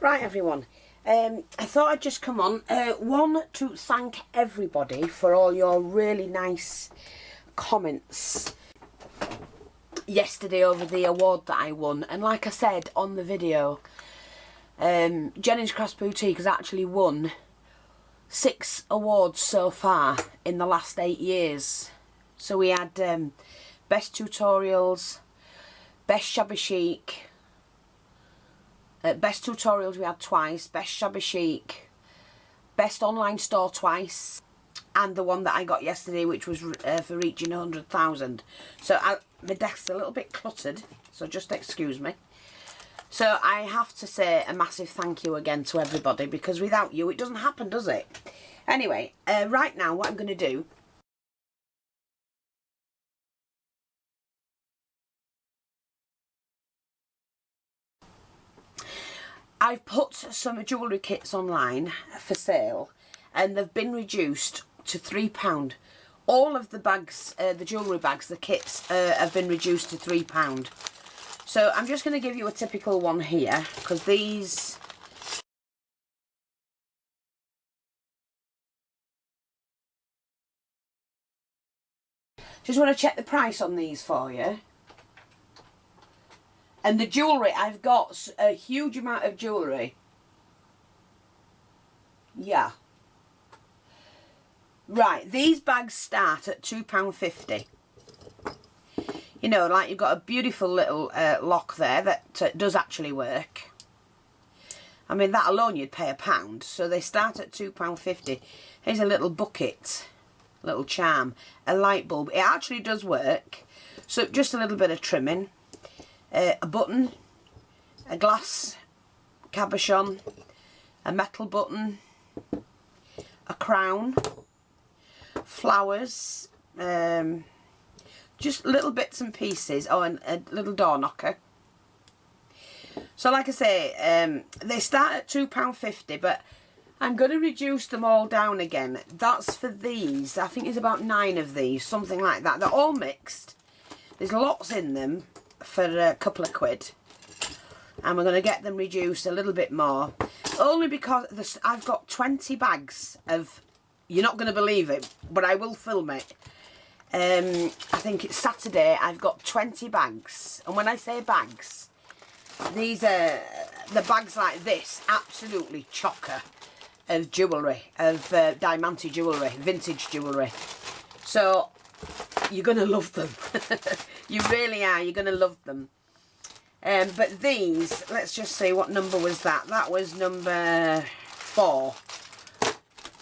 Right, everyone, I thought I'd just come on. One, to thank everybody for all your really nice comments yesterday over the award that I won. And like I said on the video, Jennings Crafts Boutique has actually won 6 awards so far in the last 8 years. So we had Best Tutorials, Best Shabby Chic, Best Tutorials we had twice, Best Shabby Chic, Best Online Store twice, and the one that I got yesterday, which was for reaching 100,000. So my desk's a little bit cluttered, so just excuse me. So I have to say a massive thank you again to everybody, because without you it doesn't happen, does it? Anyway, right now what I'm going to do, I've put some jewellery kits online for sale, and they've been reduced to £3. All of the bags, the jewellery bags, the kits, have been reduced to £3. So I'm just going to give you a typical one here, because these... Just want to check the price on these for you. And the jewellery, I've got a huge amount of jewellery. Yeah. Right, these bags start at £2.50. You know, like you've got a beautiful little lock there that does actually work. I mean, that alone you'd pay £1. So they start at £2.50. Here's a little bucket, little charm, a light bulb. It actually does work. So just a little bit of trimming. A button, a glass cabochon, a metal button, a crown, flowers, just little bits and pieces. Oh, and a little door knocker. So like I say, they start at £2.50, but I'm going to reduce them all down again. That's for these. I think there's about 9 of these, something like that. They're all mixed. There's lots in them for a couple of quid, and we're going to get them reduced a little bit more, only because I've got 20 bags of, you're not going to believe it, but I will film it. I think it's Saturday. I've got 20 bags, and when I say bags, these are the bags like this, absolutely chocker of jewellery, of diamante jewellery, vintage jewellery. So you're going to love them. You really are. You're going to love them. But these, let's just see, what number was that? That was number 4.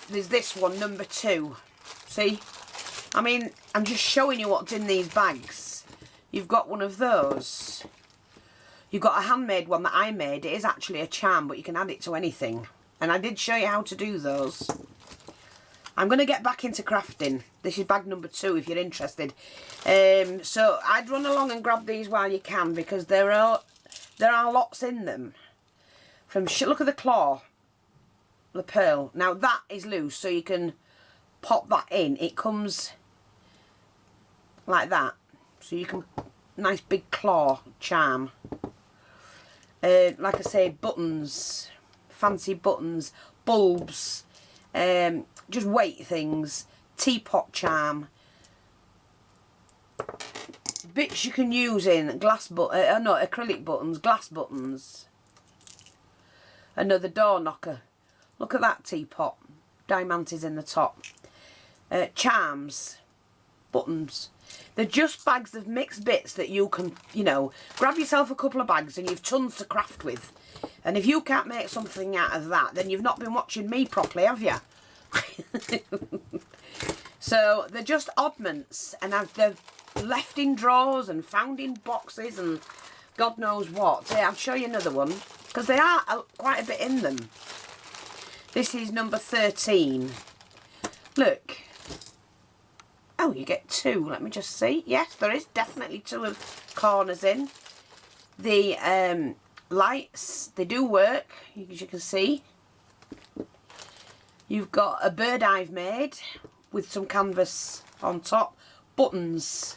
There's this one, number 2. See? I mean, I'm just showing you what's in these bags. You've got one of those. You've got a handmade one that I made. It is actually a charm, but you can add it to anything. And I did show you how to do those. I'm going to get back into crafting. This is bag number 2 if you're interested. So I'd run along and grab these while you can, because there are lots in them. Look at the claw, the pearl. Now that is loose, so you can pop that in. It comes like that, so you can, nice big claw charm. Like I say, buttons, fancy buttons, bulbs. Just weight things, teapot charm, bits you can use in acrylic buttons, glass buttons, another door knocker. Look at that teapot, diamantes in the top, charms, buttons. They're just bags of mixed bits that you can, you know, grab yourself a couple of bags and you've tons to craft with. And if you can't make something out of that, then you've not been watching me properly, have you? So they're just oddments, and they're left in drawers and found in boxes and God knows what. I'll show you another one, because they are quite a bit in them. This is number 13. Look. Oh, you get 2. Let me just see. Yes, there is definitely 2 of corners in. The lights, they do work, as you can see. You've got a bird I've made with some canvas on top. Buttons.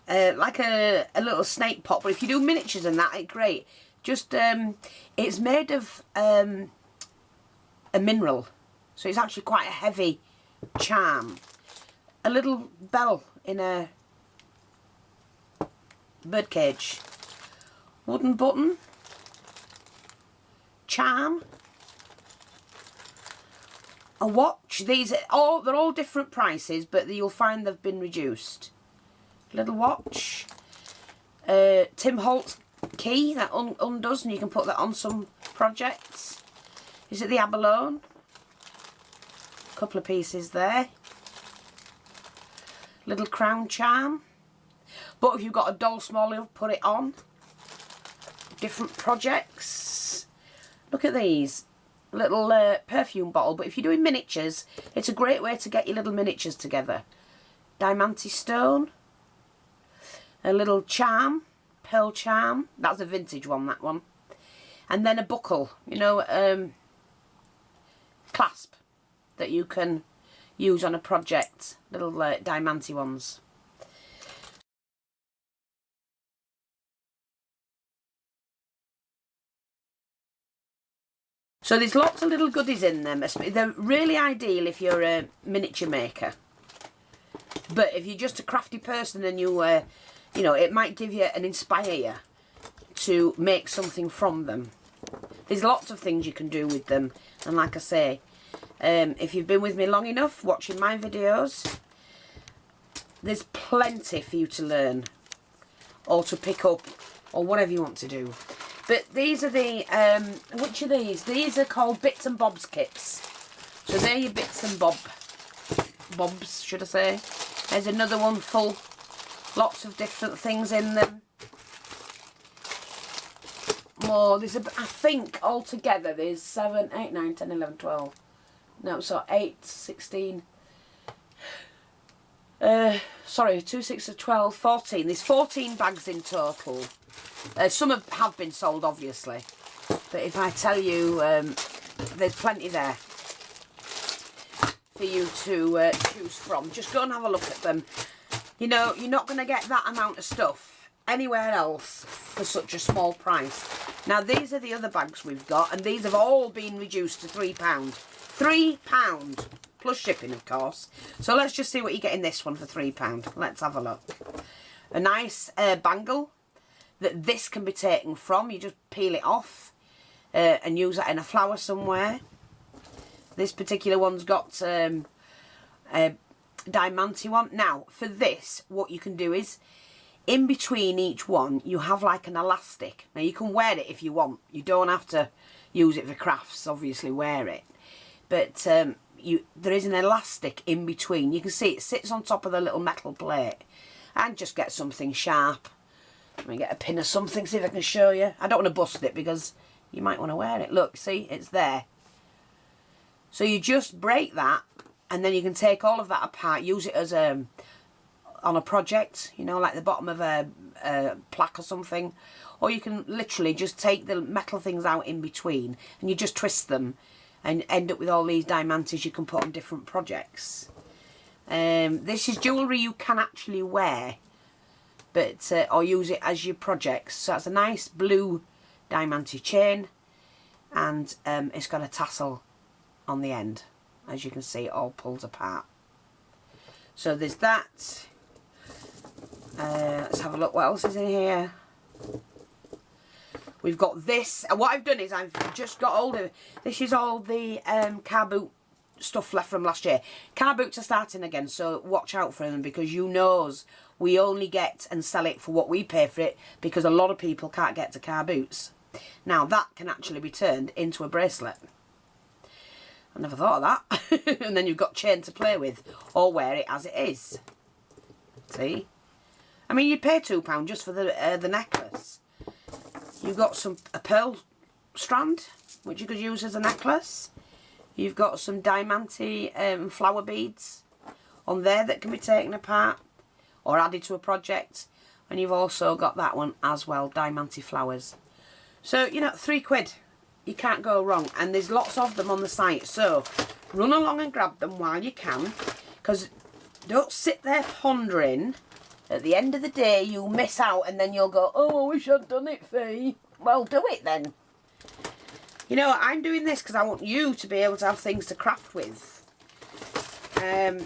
Like a little snake pot. But if you do miniatures and that, it's great. Just, it's made of a mineral. So it's actually quite a heavy charm. A little bell in a birdcage. Wooden button. Charm. A watch. These are all, they're all different prices, but you'll find they've been reduced. Little watch. Tim Holtz key that undoes, and you can put that on some projects. Is it the abalone? A couple of pieces there. Little crown charm. But if you've got a doll small enough, put it on. Different projects. Look at these. Little perfume bottle, but if you're doing miniatures, it's a great way to get your little miniatures together. Diamante stone. A little charm. Pearl charm. That's a vintage one, that one. And then a buckle, you know, clasp that you can use on a project. Little diamante ones. So there's lots of little goodies in them. They're really ideal if you're a miniature maker. But if you're just a crafty person and you know, it might give you and inspire you to make something from them. There's lots of things you can do with them. And like I say, if you've been with me long enough watching my videos, there's plenty for you to learn or to pick up or whatever you want to do. But these are the, which are these? These are called Bits and Bobs kits. So they're your bits and bobs, should I say. There's another one full. Lots of different things in them. More, there's, I think altogether there's 7, 8, 9, 10, 11, 12. No, so 8, 16. Sorry, 2, 6, 12, 14. There's 14 bags in total. Some have been sold, obviously. But if I tell you, there's plenty there for you to choose from. Just go and have a look at them. You know, you're not going to get that amount of stuff anywhere else for such a small price. Now, these are the other bags we've got, and these have all been reduced to £3. £3, plus shipping, of course. So let's just see what you get in this one for £3. Let's have a look. A nice bangle that this can be taken from. You just peel it off and use that in a flower somewhere. This particular one's got a diamante one. Now, for this, what you can do is, in between each one, you have like an elastic. Now, you can wear it if you want. You don't have to use it for crafts, obviously, wear it. But there is an elastic in between. You can see it sits on top of the little metal plate. And just get something sharp. Let me get a pin or something, see if I can show you. I don't want to bust it because you might want to wear it. Look, see, it's there. So you just break that, and then you can take all of that apart, use it as on a project, you know, like the bottom of a plaque or something. Or you can literally just take the metal things out in between, and you just twist them, and end up with all these diamantes you can put on different projects. This is jewellery you can actually wear, but or use it as your projects. So it's a nice blue diamante chain, and it's got a tassel on the end. As you can see, it all pulls apart. So there's that. Let's have a look what else is in here. We've got this, and what I've done is I've just got all the, this is all the car boot stuff left from last year. Car boots are starting again, so watch out for them, because you knows we only get and sell it for what we pay for it, because a lot of people can't get to car boots. Now that can actually be turned into a bracelet. I never thought of that. And then you've got chain to play with, or wear it as it is. See? I mean, you'd pay £2 just for the necklace. You've got a pearl strand, which you could use as a necklace. You've got some diamante flower beads on there that can be taken apart or added to a project. And you've also got that one as well, diamante flowers. So, you know, £3. You can't go wrong. And there's lots of them on the site. So, run along and grab them while you can. Because don't sit there pondering. At the end of the day, you'll miss out, and then you'll go, oh, I wish I'd done it, Fee. well, do it then. You know, I'm doing this because I want you to be able to have things to craft with. And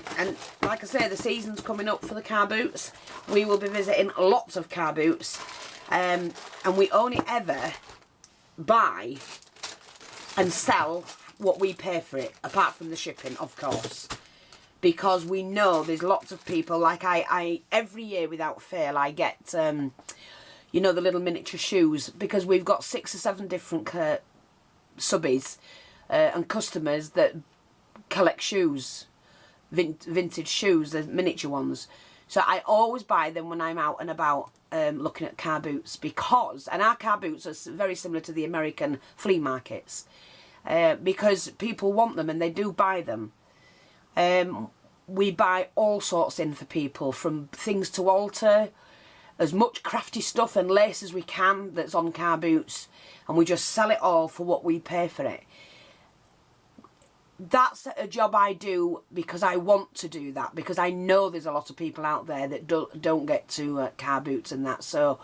like I say, the season's coming up for the car boots. We will be visiting lots of car boots. And we only ever buy and sell what we pay for it, apart from the shipping, of course. Because we know there's lots of people, like I every year without fail, I get, you know, the little miniature shoes, because we've got 6 or 7 different subbies and customers that collect shoes, vintage shoes, the miniature ones. So I always buy them when I'm out and about looking at car boots, because, and our car boots are very similar to the American flea markets, because people want them and they do buy them. We buy all sorts in for people, from things to alter, as much crafty stuff and lace as we can that's on car boots, and we just sell it all for what we pay for it. That's a job I do because I want to do that, because I know there's a lot of people out there that don't get to car boots and that. So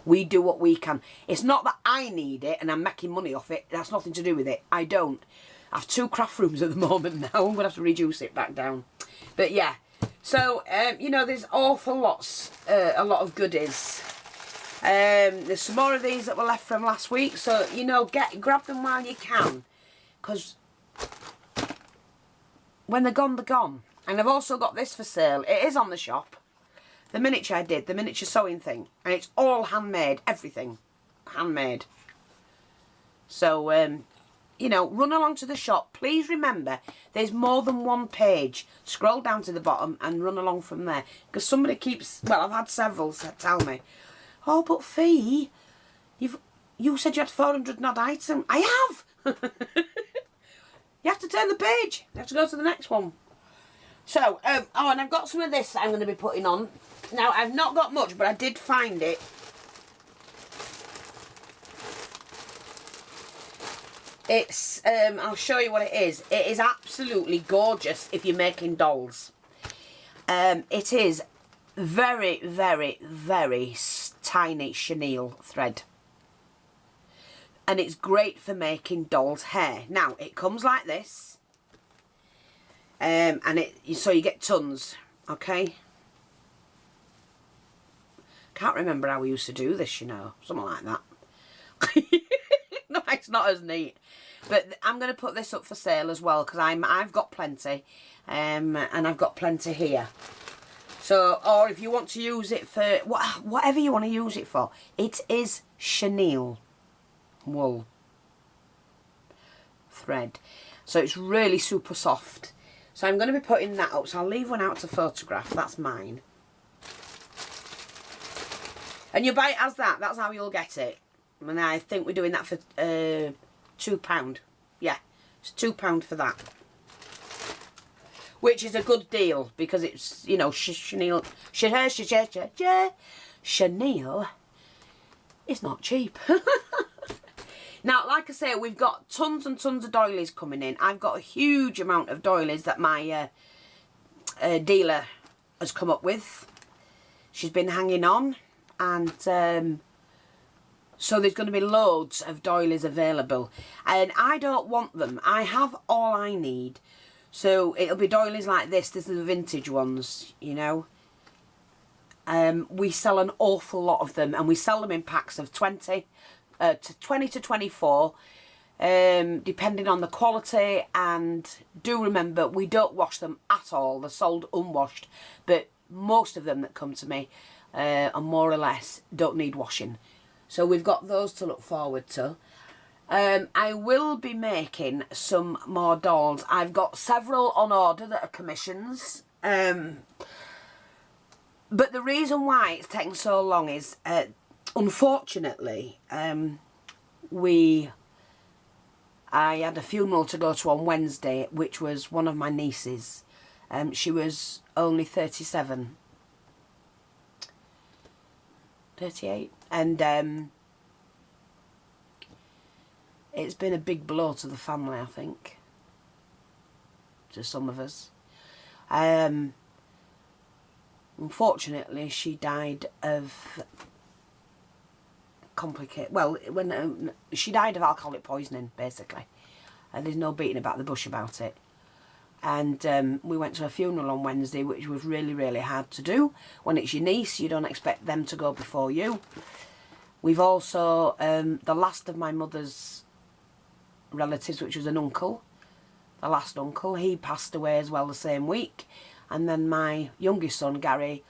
we do what we can. It's not that I need it and I'm making money off it. That's nothing to do with it. I don't. I have 2 craft rooms at the moment now. I'm going to have to reduce it back down. But yeah. So, you know, there's awful lots, a lot of goodies. There's some more of these that were left from last week. So, you know, grab them while you can. Because when they're gone, they're gone. And I've also got this for sale. It is on the shop. The miniature I did, the miniature sewing thing. And it's all handmade, everything. Handmade. So, you know, run along to the shop. Please remember, there's more than one page. Scroll down to the bottom and run along from there. Because somebody keeps, well, I've had several tell me, oh, but Fee, you said you had 400 and odd items. I have! You have to turn the page. You have to go to the next one. So, oh, and I've got some of this I'm going to be putting on. Now, I've not got much, but I did find it. It's, I'll show you what it is. It is absolutely gorgeous if you're making dolls. It is very, very, very tiny chenille thread. And it's great for making dolls' hair. Now, it comes like this. And so you get tons, okay? Can't remember how we used to do this, you know. Something like that. No, it's not as neat. But I'm going to put this up for sale as well, because I've got plenty. And I've got plenty here. So, or if you want to use it for whatever you want to use it for, it is chenille wool thread. So it's really super soft. So I'm going to be putting that up. So I'll leave one out to photograph. That's mine. And you buy it as that. That's how you'll get it. And I think we're doing that for £2. Yeah, it's £2 for that. Which is a good deal, because it's, you know, chenille. Chenille is not cheap. Now, like I say, we've got tons and tons of doilies coming in. I've got a huge amount of doilies that my dealer has come up with. She's been hanging on. And so there's going to be loads of doilies available. And I don't want them. I have all I need. So it'll be doilies like this. These are the vintage ones, you know. We sell an awful lot of them. And we sell them in packs of 20 to 24. Depending on the quality. And do remember, we don't wash them at all. They're sold unwashed. But most of them that come to me and more or less don't need washing. So we've got those to look forward to. I will be making some more dolls. I've got several on order that are commissions. But the reason why it's taking so long is, unfortunately, I had a funeral to go to on Wednesday, which was one of my nieces. She was only 37. 38, and it's been a big blow to the family, I think, to some of us. Unfortunately, she died of she died of alcoholic poisoning, basically. There's no beating about the bush about it. And we went to a funeral on Wednesday, which was really, really hard to do. When it's your niece, you don't expect them to go before you. We've also, the last of my mother's relatives, which was an uncle, the last uncle, he passed away as well the same week. And then my youngest son, Gary,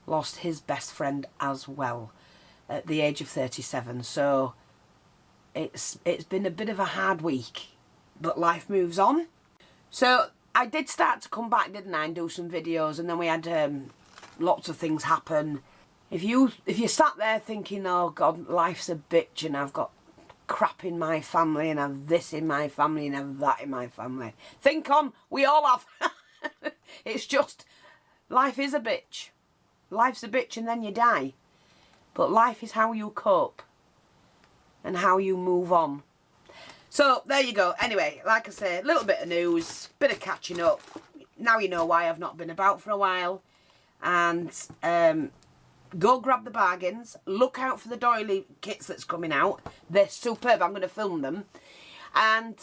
lost his best friend as well at the age of 37. So it's been a bit of a hard week, but life moves on. So I did start to come back, didn't I, and do some videos, and then we had lots of things happen. If you sat there thinking, oh God, life's a bitch and I've got crap in my family and I've this in my family and I've that in my family, think on, we all have. It's just, life is a bitch. Life's a bitch and then you die. But life is how you cope and how you move on. So, there you go. Anyway, like I say, a little bit of news, bit of catching up. Now you know why I've not been about for a while. And go grab the bargains. Look out for the doily kits that's coming out. They're superb. I'm going to film them. And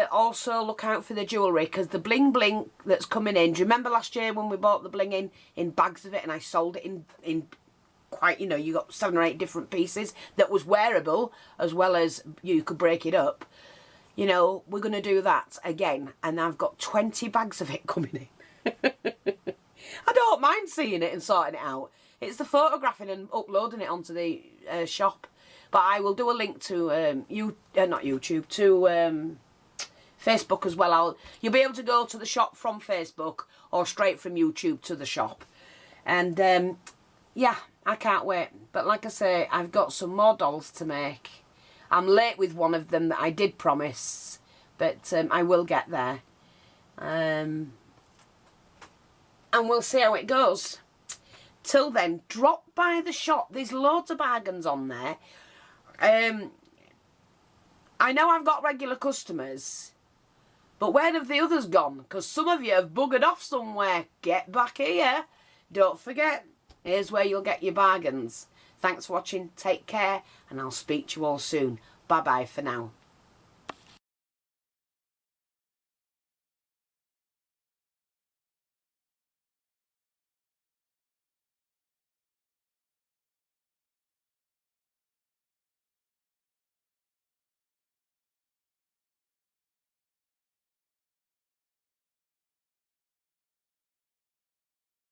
also look out for the jewellery, because the bling bling that's coming in. Do you remember last year when we bought the bling in bags of it and I sold it in quite, you know, you got 7 or 8 different pieces that was wearable, as well as you could break it up. You know, we're going to do that again. And I've got 20 bags of it coming in. I don't mind seeing it and sorting it out. It's the photographing and uploading it onto the shop. But I will do a link to not YouTube, to Facebook as well. You'll be able to go to the shop from Facebook or straight from YouTube to the shop. And yeah, I can't wait. But like I say, I've got some more dolls to make. I'm late with one of them that I did promise, but I will get there. And we'll see how it goes. Till then, drop by the shop. There's loads of bargains on there. I know I've got regular customers, but where have the others gone? Because some of you have buggered off somewhere. Get back here. Don't forget, here's where you'll get your bargains. Thanks for watching. Take care, and I'll speak to you all soon. Bye-bye for now.